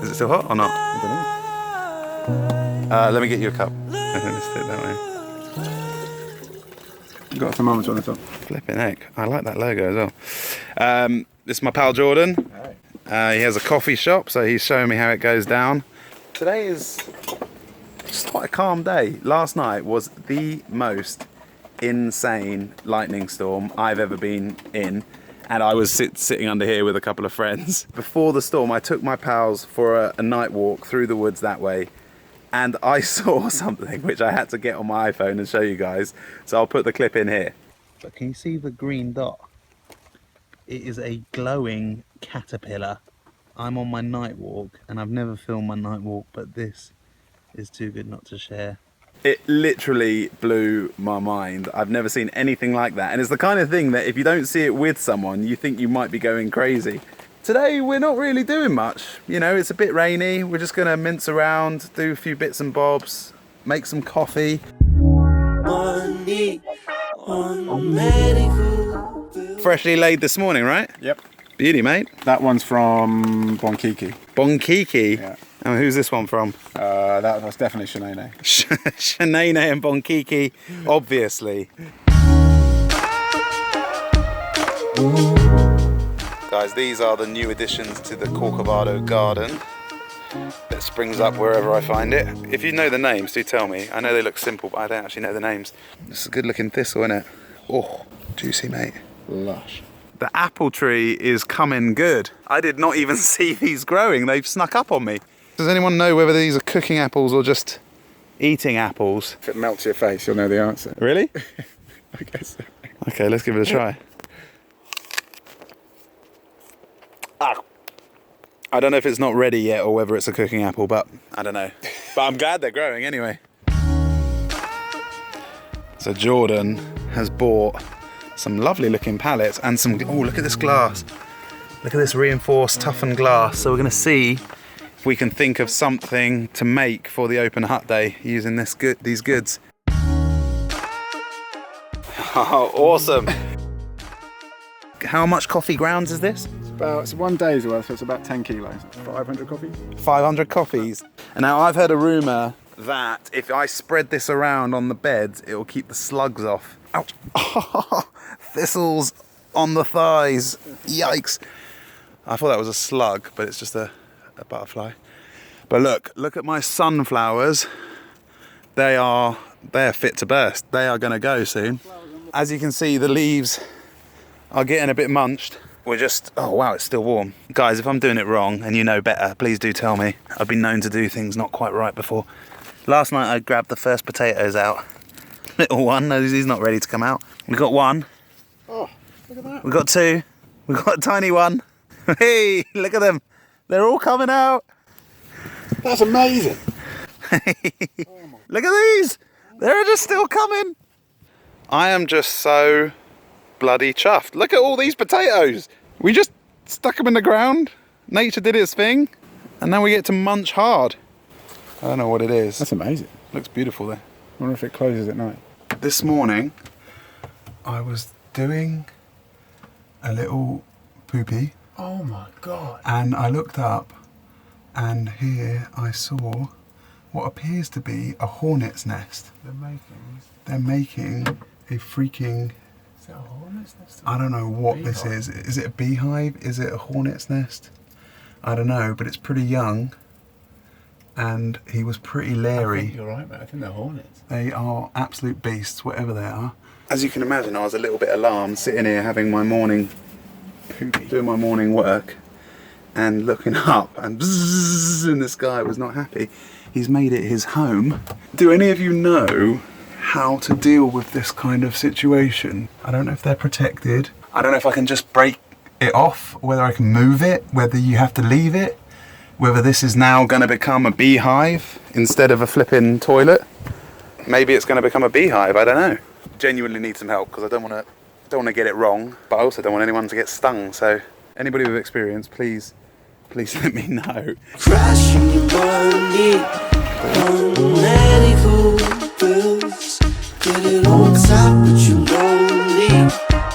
Is it still hot or not? I don't know. Let me get you a cup. Let's do it that way. Got a thermometer on the top. Flipping heck. I like that logo as well. This is my pal Jordan. He has a coffee shop, so he's showing me how it goes down. Today is just quite a calm day. Last night was the most insane lightning storm I've ever been in. And I was sitting under here with a couple of friends. Before the storm, I took my pals for a night walk through the woods that way. And I saw something which I had to get on my iPhone and show you guys. So I'll put the clip in here. But can you see the green dot? It is a glowing caterpillar. I'm on my night walk and I've never filmed my night walk, but this is too good not to share. It literally blew my mind. I've never seen anything like that. And it's the kind of thing that if you don't see it with someone, you think you might be going crazy. Today, we're not really doing much. You know, it's a bit rainy. We're just gonna mince around, do a few bits and bobs, make some coffee. Freshly laid this morning, right? Yep. Beauty, mate. That one's from Bonkiki. Bonkiki? Yeah. And who's this one from? That was definitely Shanae. Shanae and Bonkiki, obviously. Guys, these are the new additions to the CORCOVADO garden that springs up wherever I find it. If you know the names, do tell me. I know they look simple, but I don't actually know the names. This is a good looking thistle, isn't it? Oh, juicy, mate. Lush. The apple tree is coming good. I did not even see these growing. They've snuck up on me. Does anyone know whether these are cooking apples or just eating apples? If it melts your face, you'll know the answer. Really? I guess so. Okay, let's give it a try. I don't know if it's not ready yet or whether it's a cooking apple, but I don't know. But I'm glad they're growing anyway. So Jordan has bought some lovely looking pallets and some, oh, look at this glass. Look at this reinforced toughened glass. So we're gonna see if we can think of something to make for the open hut day using these goods. Oh, awesome. How much coffee grounds is this? It's 1 day's worth, so it's about 10 kilos. 500 coffees. 500 coffees. And now I've heard a rumour that if I spread this around on the beds, it will keep the slugs off. Ouch. Oh, thistles on the thighs. Yikes. I thought that was a slug, but it's just a butterfly. But look at my sunflowers. They're fit to burst. They are going to go soon. As you can see, the leaves are getting a bit munched. We're just, oh wow, it's still warm. Guys, if I'm doing it wrong and you know better, please do tell me. I've been known to do things not quite right before. Last night I grabbed the first potatoes out. Little one, no, he's not ready to come out. We got one. Oh, look at that. We got two. We got a tiny one. Hey, look at them. They're all coming out. That's amazing. Look at these. They're just still coming. I am just so bloody chuffed. Look at all these potatoes. We just stuck them in the ground. Nature did its thing. And now we get to munch hard. I don't know what it is. That's amazing. Looks beautiful there. I wonder if it closes at night. This morning, I was doing a little poopy. Oh my God. And I looked up and here I saw what appears to be a hornet's nest. They're making a freaking... Is that a hornet's nest? I don't know what this is. Is it a beehive? Is it a hornet's nest? I don't know, but it's pretty young. And he was pretty leery. I think you're right, mate. I think they're hornets. They are absolute beasts, whatever they are. As you can imagine, I was a little bit alarmed sitting here having my morning poopy, doing my morning work, and looking up, and bzzz, and this guy was not happy. He's made it his home. Do any of you know how to deal with this kind of situation? I don't know if they're protected. I don't know if I can just break it off, whether I can move it, whether you have to leave it, whether this is now going to become a beehive instead of a flipping toilet. Maybe it's going to become a beehive, I don't know. Genuinely need some help because I don't want to get it wrong, but I also don't want anyone to get stung. So anybody with experience, please let me know. Crashing your money on medical bills. Get it on top, but you lonely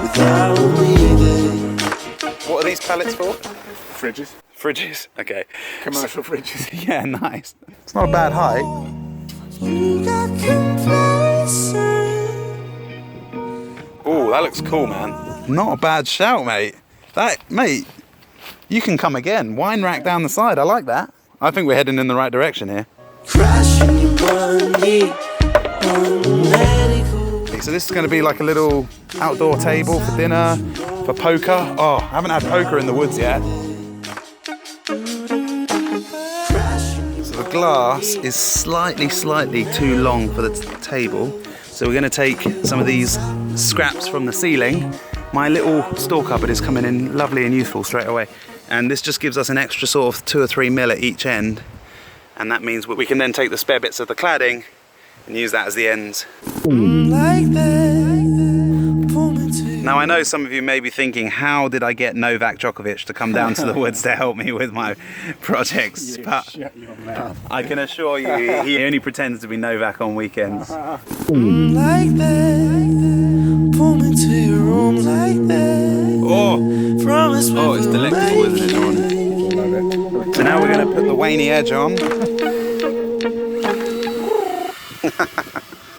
without me there. What are these pallets for? Fridges. Fridges, okay. Commercial fridges. Yeah, nice. It's not a bad height. You got complacent. Oh, that looks cool, man. Not a bad shout, mate. Mate, you can come again. Wine rack down the side, I like that. I think we're heading in the right direction here. Crashing money. So this is going to be like a little outdoor table for dinner, for poker. Oh, I haven't had poker in the woods yet. So the glass is slightly too long for the table. So we're going to take some of these scraps from the ceiling. My little store cupboard is coming in lovely and useful straight away. And this just gives us an extra sort of 2 or 3 mil at each end. And that means we can then take the spare bits of the cladding and use that as the ends. Now I know some of you may be thinking, how did I get Novak Djokovic to come down to the woods to help me with my projects? But Shut your mouth. I can assure you, he only pretends to be Novak on weekends. Like that, pull me to your room like that. Oh, it's delectable, isn't it, Dawn? So now we're going to put the Waney edge on.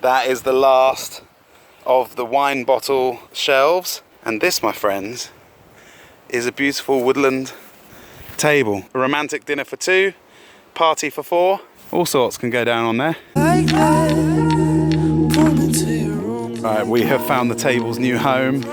That is the last of the wine bottle shelves. And this, my friends, is a beautiful woodland table. A romantic dinner for 2, party for 4. All sorts can go down on there. Like that, pull me to your room. Right, we have found the table's new home.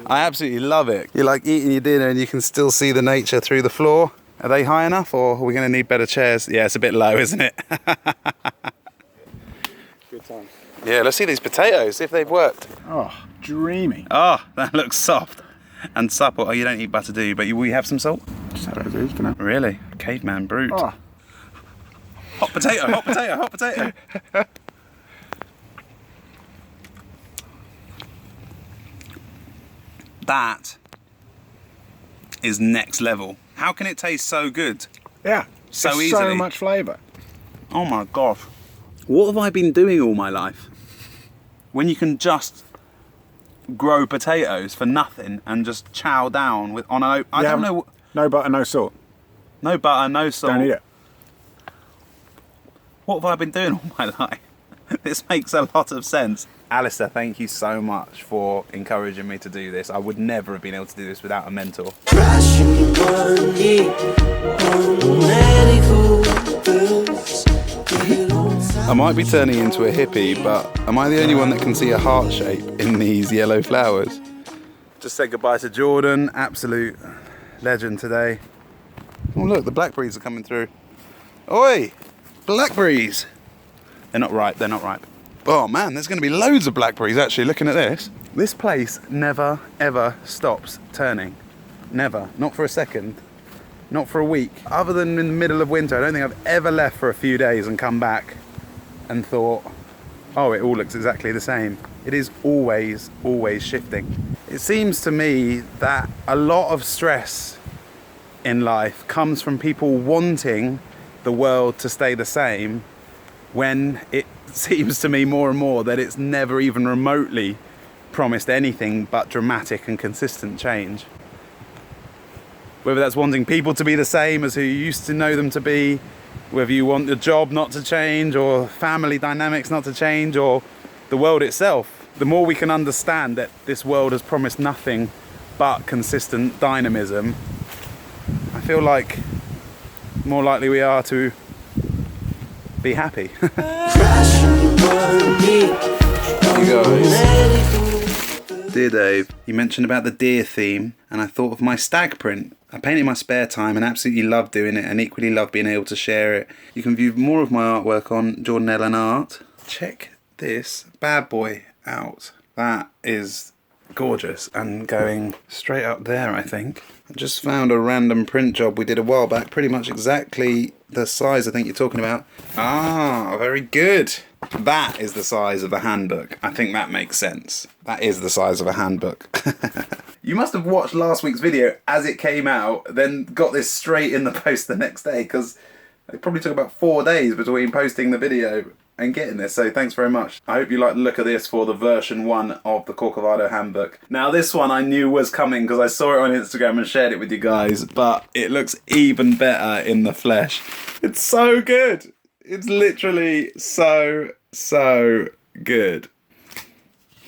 I absolutely love it. You're like eating your dinner and you can still see the nature through the floor. Are they high enough, or are we going to need better chairs? Yeah, it's a bit low, isn't it? Good time. Yeah, let's see these potatoes, see if they've worked. Oh, dreamy. Oh, that looks soft and supple. Oh, you don't eat butter, do you? But will you have some salt? Just how it is for now. Really? Caveman brute. Oh, Hot potato, hot potato, hot potato. That is next level. How can it taste so good? yeah. So There's easily. so much flavour. Oh my gosh. What have I been doing all my life? When you can just grow potatoes for nothing and just chow down with on an I don't know. No butter, no salt. No butter, no salt. Don't eat it. What have I been doing all my life? This makes a lot of sense. Alistair, thank you so much for encouraging me to do this. I would never have been able to do this without a mentor. Crashing money on medical bills. Get it on I might be turning into a hippie, but am I the only one that can see a heart shape in these yellow flowers? Just said goodbye to Jordan, absolute legend today. Oh look, the blackberries are coming through. Oi, blackberries. They're not ripe, they're not ripe. Oh man, there's going to be loads of blackberries actually, looking at this. This place never ever stops turning. Never, not for a second, not for a week. Other than in the middle of winter, I don't think I've ever left for a few days and come back and thought, oh, it all looks exactly the same. It is always shifting. It seems to me that a lot of stress in life comes from people wanting the world to stay the same, when it seems to me more and more that it's never even remotely promised anything but dramatic and consistent change. Whether that's wanting people to be the same as who you used to know them to be, whether you want the job not to change, or family dynamics not to change, or the world itself. The more we can understand that this world has promised nothing but consistent dynamism, I feel like more likely we are to be happy. You guys. Dear Dave, you mentioned about the deer theme, and I thought of my stag print. I paint in my spare time and absolutely love doing it, and equally love being able to share it. You can view more of my artwork on Jordan Ellen Art. Check this bad boy out. That is gorgeous, and going straight up there, I think. I just found a random print job we did a while back, pretty much exactly the size I think you're talking about. Ah, very good. That is the size of a handbook. I think that makes sense. That is the size of a handbook. You must have watched last week's video as it came out, then got this straight in the post the next day, because it probably took about 4 days between posting the video and getting this, so thanks very much. I hope you like the look of this for the version 1 of the CORCOVADO handbook. Now this one I knew was coming because I saw it on Instagram and shared it with you guys, but it looks even better in the flesh. It's so good. It's literally so good.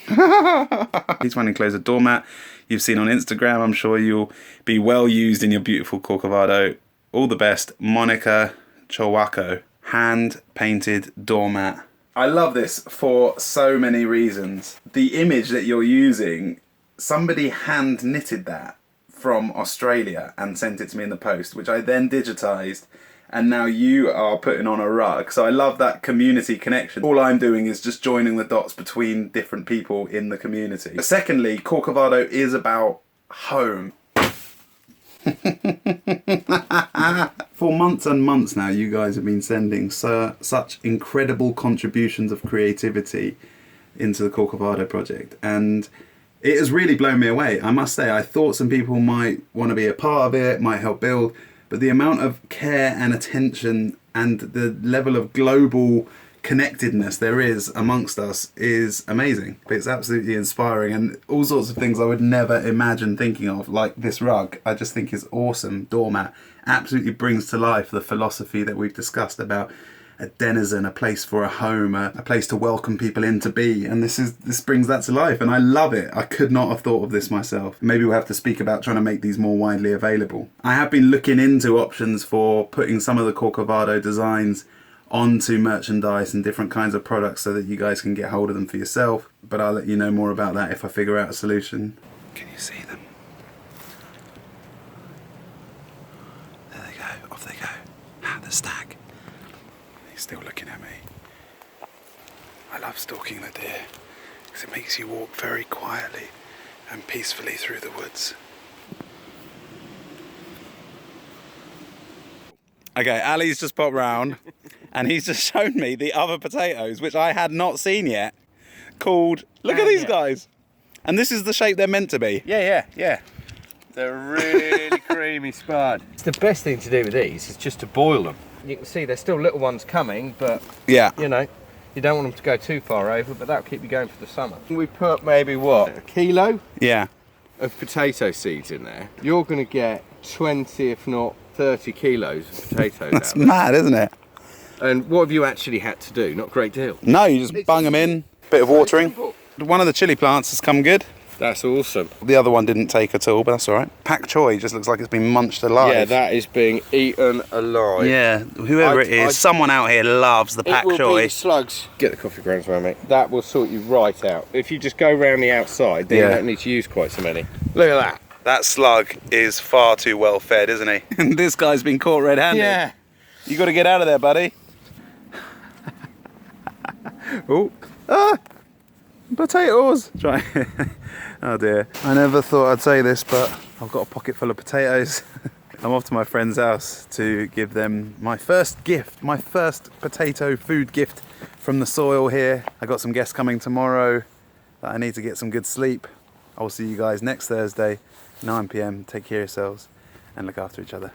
Each one encloses a doormat you've seen on Instagram. I'm sure you'll be well used in your beautiful CORCOVADO. All the best, Monica Chowako. Hand painted doormat. I love this for so many reasons. The image that you're using, somebody hand knitted that from Australia and sent it to me in the post, which I then digitized, and now you are putting on a rug. So I love that community connection. All I'm doing is just joining the dots between different people in the community. But secondly, CORCOVADO is about home. For months and months now, you guys have been sending such incredible contributions of creativity into the CORCOVADO project, and it has really blown me away. I must say, I thought some people might want to be a part of it, might help build, but the amount of care and attention and the level of global connectedness there is amongst us is amazing. It's absolutely inspiring, and all sorts of things I would never imagine thinking of, like this rug. I just think is awesome. Doormat absolutely brings to life the philosophy that we've discussed about a denizen, a place for a home, a place to welcome people in to be, and this brings that to life, and I love it. I could not have thought of this myself. Maybe we'll have to speak about trying to make these more widely available. I have been looking into options for putting some of the CORCOVADO designs onto merchandise and different kinds of products so that you guys can get hold of them for yourself, but I'll let you know more about that if I figure out a solution. Can you see them? There they go, off they go. Ah, the stag. He's still looking at me. I love stalking the deer because it makes you walk very quietly and peacefully through the woods. Okay, Ali's just popped round and he's just shown me the other potatoes, which I had not seen yet, called, look at these guys. And this is the shape they're meant to be. Yeah. They're really creamy spud. It's the best thing to do with these is just to boil them. You can see there's still little ones coming, but yeah, you know, you don't want them to go too far over, but that'll keep you going for the summer. We put maybe what, a kilo of potato seeds in there. You're going to get 20, if not 30 kilos of potatoes. That's mad, isn't it? And what have you actually had to do? Not a great deal. No, you just bung them in, bit of watering. One of the chili plants has come good. That's awesome. The other one didn't take at all, but that's all right. Pak choy just looks like it's been munched alive. Yeah, that is being eaten alive. Yeah, whoever it is, someone out here loves the pak choy. It will be slugs. Get the coffee grounds around, mate. That will sort you right out. If you just go around the outside, then you don't need to use quite so many. Look at that. That slug is far too well fed, isn't he? And this guy's been caught red-handed. Yeah. You got to get out of there, buddy. Oh, potatoes. Try. Oh dear. I never thought I'd say this, but I've got a pocket full of potatoes. I'm off to my friend's house to give them my first gift, my first potato food gift from the soil here. I got some guests coming tomorrow that I need to get some good sleep. I'll see you guys next Thursday, 9 PM. Take care of yourselves and look after each other.